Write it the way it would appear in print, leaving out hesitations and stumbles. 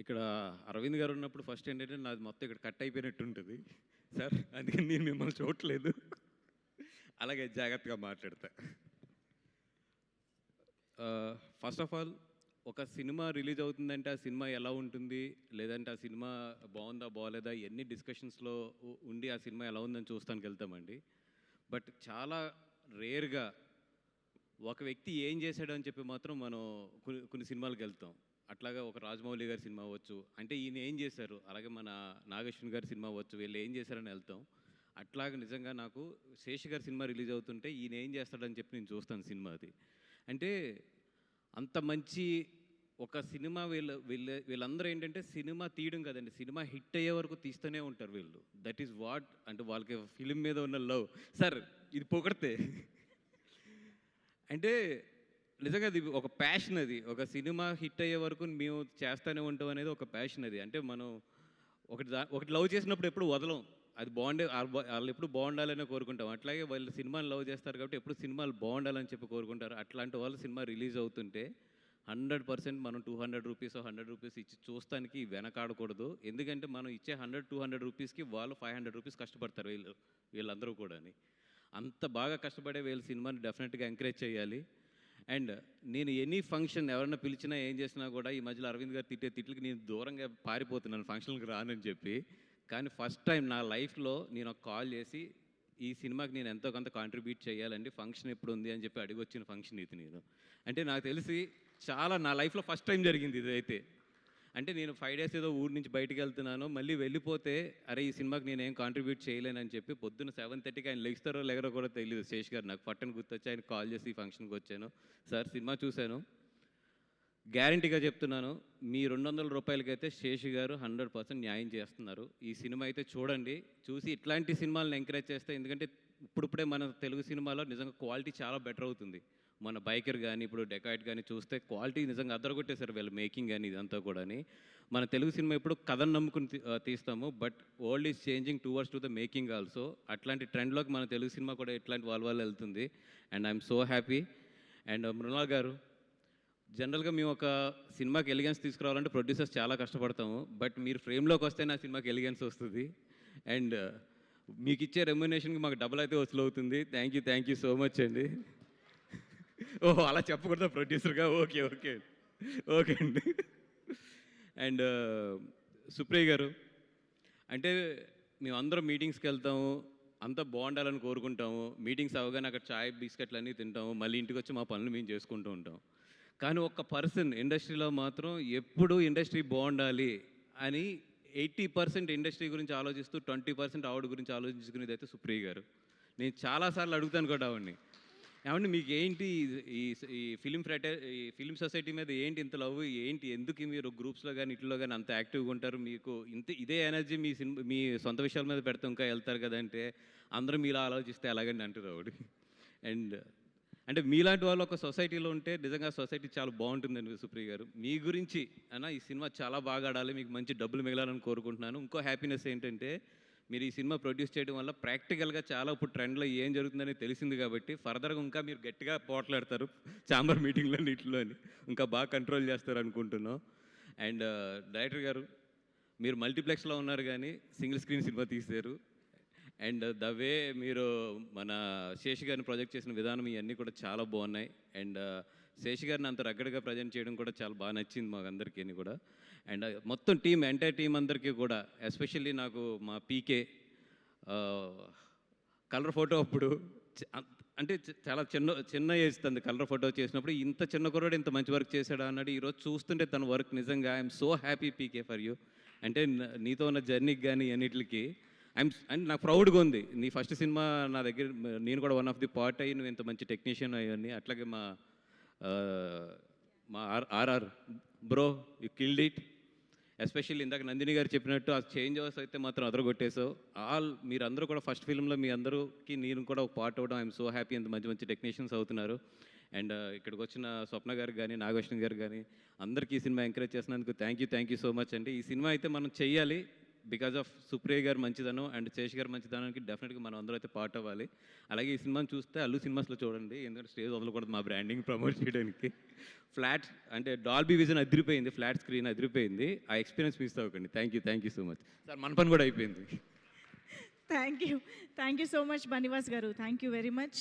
ఇక్కడ అరవింద్ గారు ఉన్నప్పుడు ఫస్ట్ ఏంటంటే నాది మొత్తం ఇక్కడ కట్ అయిపోయినట్టు ఉంటుంది సార్. అందుకని నేను మిమ్మల్ని చూడట్లేదు, అలాగే జాగ్రత్తగా మాట్లాడతా. ఫస్ట్ ఆఫ్ ఆల్, ఒక సినిమా రిలీజ్ అవుతుందంటే ఆ సినిమా ఎలా ఉంటుంది, లేదంటే ఆ సినిమా బాగుందా బాగోలేదా ఇవన్నీ డిస్కషన్స్లో ఉండి ఆ సినిమా ఎలా ఉందని చూస్తానికి వెళ్తామండి. బట్ చాలా రేర్గా ఒక వ్యక్తి ఏం చేశాడు అని చెప్పి మాత్రం మనం కొన్ని సినిమాలకు వెళ్తాం. అట్లాగా ఒక రాజమౌళి గారి సినిమా అవ్వచ్చు, అంటే ఈయన ఏం చేశారు, అలాగే మన నాగేశ్వరన్ గారి సినిమా అవ్వచ్చు, వీళ్ళు ఏం చేశారని వెళ్తాం. అట్లాగే నిజంగా నాకు శేష్ గారి సినిమా రిలీజ్ అవుతుంటే ఈయన ఏం చేస్తాడని చెప్పి నేను చూస్తాను సినిమా. అది అంటే అంత మంచి ఒక సినిమా వీళ్ళందరూ ఏంటంటే సినిమా తీయడం కదండి, సినిమా హిట్ అయ్యే వరకు తీస్తూనే ఉంటారు వీళ్ళు. దట్ ఈస్ వాట్, అంటే వాళ్ళకి ఫిలిం మీద ఉన్న లవ్. సార్ ఇది పొగడితే అంటే నిజంగా అది ఒక ప్యాషన్. అది ఒక సినిమా హిట్ అయ్యే వరకు మేము చేస్తూనే ఉంటాం అనేది ఒక ప్యాషన్. అది అంటే మనం ఒకటి లవ్ చేసినప్పుడు ఎప్పుడు వదలం, అది వాళ్ళు ఎప్పుడు బాగుండాలనే కోరుకుంటాం. అట్లాగే వాళ్ళు సినిమాని లవ్ చేస్తారు కాబట్టి ఎప్పుడు సినిమాలు బాగుండాలని చెప్పి కోరుకుంటారు. అట్లాంటి వాళ్ళు సినిమా రిలీజ్ అవుతుంటే 100% మనం 200 రూపీస్ 100 రూపీస్ ఇచ్చి చూస్తానికి వెనకాడకూడదు. ఎందుకంటే మనం ఇచ్చే 100-200 రూపీస్కి వాళ్ళు 500 రూపీస్ కష్టపడతారు వీళ్ళందరూ కూడా. అంత బాగా కష్టపడే వీళ్ళ సినిమాని డెఫినెట్గా ఎంకరేజ్ చేయాలి. అండ్ నేను ఎనీ ఫంక్షన్ ఎవరైనా పిలిచినా ఏం చేసినా కూడా ఈ మధ్యలో అరవింద్ గారు తిట్లకి నేను దూరంగా పారిపోతున్నాను ఫంక్షన్కి రానని చెప్పి. కానీ ఫస్ట్ టైం నా లైఫ్లో నేను ఒక కాల్ చేసి ఈ సినిమాకి నేను ఎంతో కొంత కాంట్రిబ్యూట్ చేయాలండి, ఫంక్షన్ ఎప్పుడు ఉంది అని చెప్పి అడిగి వచ్చిన ఫంక్షన్ ఇది. నేను అంటే నాకు తెలిసి చాలా నా లైఫ్లో ఫస్ట్ టైం జరిగింది ఇదైతే. అంటే నేను 5 days ఏదో ఊరి నుంచి బయటికి వెళ్తున్నాను, మళ్ళీ వెళ్ళిపోతే అరే ఈ సినిమాకి నేనేం కాంట్రిబ్యూట్ చేయలేనని చెప్పి పొద్దున్న 7:30కి ఆయన లెగిస్తారో లేగరో కూడా తెలియదు శేష్ గారు. నాకు పట్టని గుర్తొచ్చి ఆయన కాల్ చేసి ఈ ఫంక్షన్కి వచ్చాను. సార్ సినిమా చూశాను, గ్యారంటీగా చెప్తున్నాను, మీ 200 రూపాయలకైతే శేష్ గారు 100% న్యాయం చేస్తున్నారు. ఈ సినిమా అయితే చూడండి, చూసి ఇట్లాంటి సినిమాలను ఎంకరేజ్ చేస్తే, ఎందుకంటే ఇప్పుడిప్పుడే మన తెలుగు సినిమాలో నిజంగా క్వాలిటీ చాలా బెటర్ అవుతుంది. మన బైకర్ కానీ ఇప్పుడు డెకాయిట్ కానీ చూస్తే క్వాలిటీ నిజంగా అద్దరగొట్టేశారు వీళ్ళు, మేకింగ్ కానీ ఇదంతా కూడా. మన తెలుగు సినిమా ఎప్పుడు కథను నమ్ముకుని తీస్తాము, but world is changing towards to the making also. అట్లాంటి ట్రెండ్లోకి మన తెలుగు సినిమా కూడా ఇట్లాంటి వాళ్ళ వెళ్తుంది. And I'm so happy. And Mrunal గారు, జనరల్గా మేము ఒక సినిమాకి ఎలిగెన్స్ తీసుకురావాలంటే ప్రొడ్యూసర్స్ చాలా కష్టపడతాము, బట్ మీరు ఫ్రేమ్లోకి వస్తే నా సినిమాకి ఎలిగెన్స్ వస్తుంది. అండ్ మీకు ఇచ్చే రెమ్యునేషన్కి మాకు డబుల్ అయితే వసూలు అవుతుంది. థ్యాంక్ యూ సో మచ్ అండి. ఓహో అలా చెప్పకూడదా ప్రొడ్యూసర్గా? ఓకే ఓకే ఓకే అండి. అండ్ సుప్రియ గారు, అంటే మేమందరం మీటింగ్స్కి వెళ్తాము, అంతా బాగుండాలని కోరుకుంటాము. మీటింగ్స్ అవగానే అక్కడ చాయ్ బిస్కెట్లు అన్నీ తింటాము, మళ్ళీ ఇంటికి వచ్చి మా పనులు మేము చేసుకుంటూ ఉంటాం. కానీ ఒక్క పర్సన్ ఇండస్ట్రీలో మాత్రం ఎప్పుడు ఇండస్ట్రీ బాగుండాలి అని 80% ఇండస్ట్రీ గురించి ఆలోచిస్తూ 20% ఆవిడ గురించి ఆలోచించుకునేది అయితే సుప్రియ గారు. నేను చాలాసార్లు అడుగుతాను కూడా ఆవిడని, ఏమంటే మీకు ఏంటి ఈ ఈ ఫిలిం సొసైటీ మీద ఏంటి ఇంత లవ్, ఏంటి ఎందుకు మీరు గ్రూప్స్లో కానీ ఇట్లో కానీ అంత యాక్టివ్గా ఉంటారు, మీకు ఇదే ఎనర్జీ మీ సొంత విషయాల మీద పెడితే ఇంకా వెళ్తారు కదంటే, అందరూ మీలా ఆలోచిస్తే ఎలాగండి అంటారు ఆవిడ. అండ్ అంటే మీలాంటి వాళ్ళు ఒక సొసైటీలో ఉంటే నిజంగా సొసైటీ చాలా బాగుంటుందండి. సుప్రియ గారు, మీ గురించి అన్న ఈ సినిమా చాలా బాగా ఆడాలి, మీకు మంచి డబ్బులు మిగలాలని కోరుకుంటున్నాను. ఇంకో హ్యాపీనెస్ ఏంటంటే మీరు ఈ సినిమా ప్రొడ్యూస్ చేయడం వల్ల ప్రాక్టికల్గా చాలా ఇప్పుడు ట్రెండ్లో ఏం జరుగుతుందని తెలిసింది కాబట్టి ఫర్దర్గా ఇంకా మీరు గట్టిగా పోట్లాడతారు ఛాంబర్ మీటింగ్లో నీటిలో, ఇంకా బాగా కంట్రోల్ చేస్తారు అనుకుంటున్నాం. అండ్ డైరెక్టర్ గారు, మీరు మల్టీప్లెక్స్లో ఉన్నారు కానీ సింగిల్ స్క్రీన్ సినిమా తీశారు. అండ్ ద వే మీరు మన శేష్ గారిని ప్రొజెక్ట్ చేసిన విధానం ఇవన్నీ కూడా చాలా బాగున్నాయి. అండ్ శేష్ గారిని అంత రగ్గడగా ప్రజెంట్ చేయడం కూడా చాలా బాగా నచ్చింది మాకు అందరికీ కూడా. అండ్ మొత్తం ఎంటైర్ టీం అందరికీ కూడా, ఎస్పెషల్లీ నాకు మా పీకే కలర్ ఫోటో అప్పుడు అంటే చాలా చిన్న ఏజ్ తంది కలర్ ఫోటో చేసినప్పుడు, ఇంత చిన్న కుర్రాడు ఇంత మంచి వర్క్ చేశాడా అన్నాడు. ఈరోజు చూస్తుంటే తన వర్క్ నిజంగా I'm so happy PK for you. అంటే నీతో ఉన్న జర్నీకి కానీ అన్నిటికి అండ్ నాకు ప్రౌడ్గా ఉంది. నీ ఫస్ట్ సినిమా నా దగ్గర, నేను కూడా వన్ ఆఫ్ ది పార్ట్ అయ్యి నువ్వు ఇంత మంచి టెక్నీషియన్ అయ్యాన్ని. అట్లాగే మా RR bro, you killed it. Especially ఇందాక నందిని గారు చెప్పినట్టు ఆ చేంజ్ ఓవర్స్ అయితే మాత్రం అదరగొట్టేసావు. మీరందరూ కూడా ఫస్ట్ ఫిల్మ్లో మీ అందరికీ నేను కూడా ఒక పార్ట్ అవ్వడం ఐఎమ్ సో హ్యాపీ. అంత మంచి టెక్నీషియన్స్ అవుతున్నారు. అండ్ ఇక్కడికి వచ్చిన స్వప్న గారికి కానీ నాగభూషణ్ గారు కానీ అందరికీ ఈ సినిమా ఎంకరేజ్ చేసినందుకు థ్యాంక్ యూ సో మచ్ అండి. ఈ సినిమా అయితే మనం చెయ్యాలి, బికాజ్ ఆఫ్ సుప్రియ గారు మంచిదనం అండ్ శేష్ గారు మంచిదనానికి డెఫినెట్గా మనం అందరూ అయితే పార్ట్ అవ్వాలి. అలాగే ఈ సినిమాని చూస్తే అల్లు సినిమాస్లో చూడండి, ఎందుకంటే స్టేజ్ వదలకూడదు మా బ్రాండింగ్ ప్రమోట్ చేయడానికి. ఫ్లాట్ అంటే డాల్బీ విజన్ అదిరిపోయింది, ఫ్లాట్ స్క్రీన్ అదిరిపోయింది. ఆ ఎక్స్పీరియన్స్ మిస్ అవ్వకండి. Thank you so much sir. మన పని కూడా అయిపోయింది. Thank you so much Banivas గారు. Thank you very much.